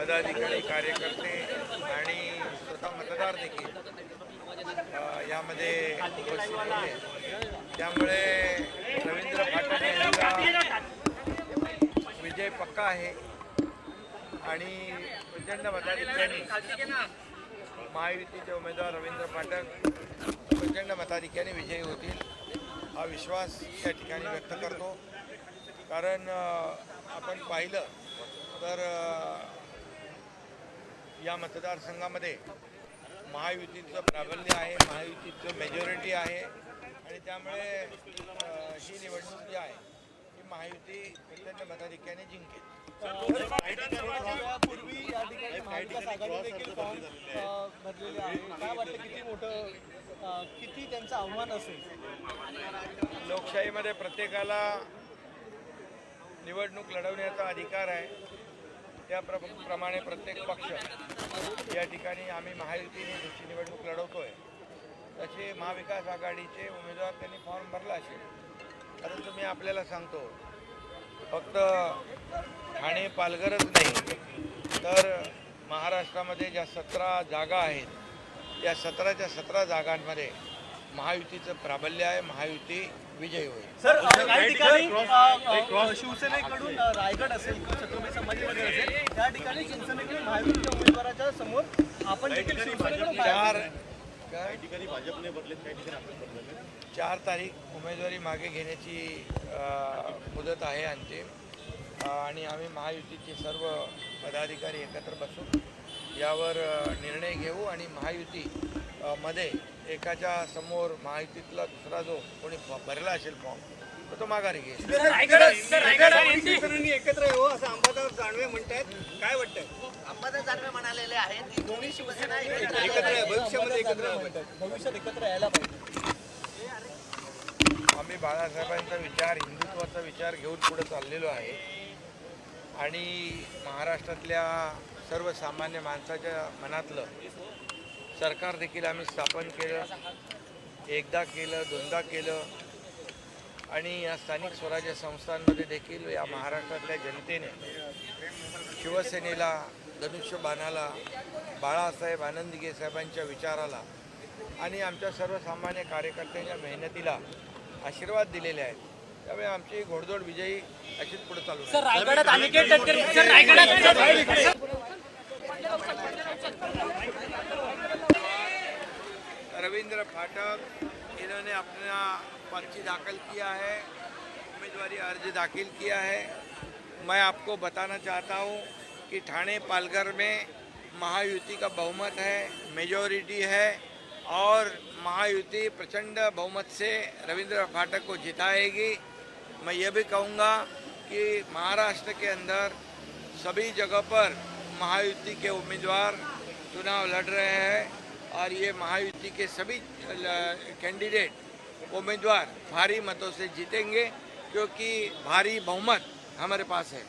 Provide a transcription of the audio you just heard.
पदाधिकारी, कार्यकर्ते आणि स्वतः मतदार देखील यामध्ये उपस्थित होते। त्यामुळे रवींद्र फाटक यांचा विजय पक्का आहे आणि प्रचंड मताधिक्याने महायुतीचे उमेदवार रवींद्र फाटक प्रचंड मताधिक्याने विजयी होतील हा विश्वास या ठिकाणी व्यक्त करतो। कारण आपण पाहिलं तर या मतदारसंघामध्ये महायुतीचं प्राबल्य आहे, महायुतीचं मेजॉरिटी आहे आणि त्यामुळे ही निवडणूक जी आहे ही महायुती प्रचंड मताधिक्याने जिंकेल। पूर्वी या ठिकाणी महाविकास आघाडी देखील फॉर्म भरलेले आहे, काय वाटतं किती त्यांचं आव्हान असेल? लोकशाहीमध्ये प्रत्येकाला निवडणूक लढवण्याचा अधिकार आहे, त्याप्रमाणे प्रत्येक पक्ष या ठिकाणी आम्ही महायुतीने जशी निवडणूक लढवतोय तसे महाविकास आघाडीचे उमेदवार त्यांनी फॉर्म भरला असेल। परंतु मी आपल्याला सांगतो फक्त ठाणे पालघरच नाही तर महाराष्ट्रामध्ये ज्या 17 जागा आहेत त्या 17च्या 17 जागांमध्ये महायुतीचं प्राबल्य आहे, महायुती विजयी होईल। सर, काही ठिकाणी शिवसेनेकडून रायगड असेल किंवा छत्रपती संभाजीनगर असेल त्या ठिकाणी शिवसेनेकडून महायुतीच्या उमेदवाराच्या समोर आपण देखील शिवसेनेकडून काही ठिकाणी भाजपने बदलेत, काही ठिकाणी आपण बदलले। 4 तारीख उमेदवारी मागे घेण्याची मुदत आहे अंतिम आणि आम्ही महायुतीचे सर्व पदाधिकारी एकत्र बसून यावर निर्णय घेऊ आणि महायुती मध्ये एकाच्या समोर महायुतीतला दुसरा जो कोणी भरला असेल फॉर्म तो माघारी घेईल। एकत्र येऊ असं अंबादास दानवे म्हणतात, काय वाटतंय? अंबादास दानवे म्हणालेले आहेत दोन्ही शिवसेना भविष्यात एकत्र यायला पाहिजे। आम्ही बाळासाहेबांचा विचार, हिंदुत्वाचा विचार घेऊन पुढे चाललेलो आहे आणि महाराष्ट्रातल्या सर्वसामान्य माणसाच्या मनातलं सरकार देखील आम्ही स्थापन केलं, एकदा केलं, दोनदा केलं आणि या स्थानिक स्वराज्य संस्थांमध्ये देखील या महाराष्ट्रातल्या जनतेने शिवसेनेला, धनुष्यबाणाला, बाळासाहेब आनंदगे साहेबांच्या विचाराला आणि आमच्या सर्वसामान्य कार्यकर्त्यांच्या मेहनतीला आशीर्वाद दिलेले आहेत। त्यामुळे आमची घोडदौड विजयी अशीच पुढे चालू आहे। रविंद्र फाटक इन्होंने अपना पर्ची दाखिल किया है, उम्मीदवारी अर्ज दाखिल किया है। मैं आपको बताना चाहता हूं कि ठाणे पालघर में महायुति का बहुमत है, मेजॉरिटी है और महायुति प्रचंड बहुमत से रविंद्र फाटक को जिताएगी। मैं ये भी कहूँगा कि महाराष्ट्र के अंदर सभी जगह पर महायुति के उम्मीदवार चुनाव लड़ रहे हैं और ये महायुति के सभी कैंडिडेट उम्मीदवार भारी मतों से जीतेंगे क्योंकि भारी बहुमत हमारे पास है।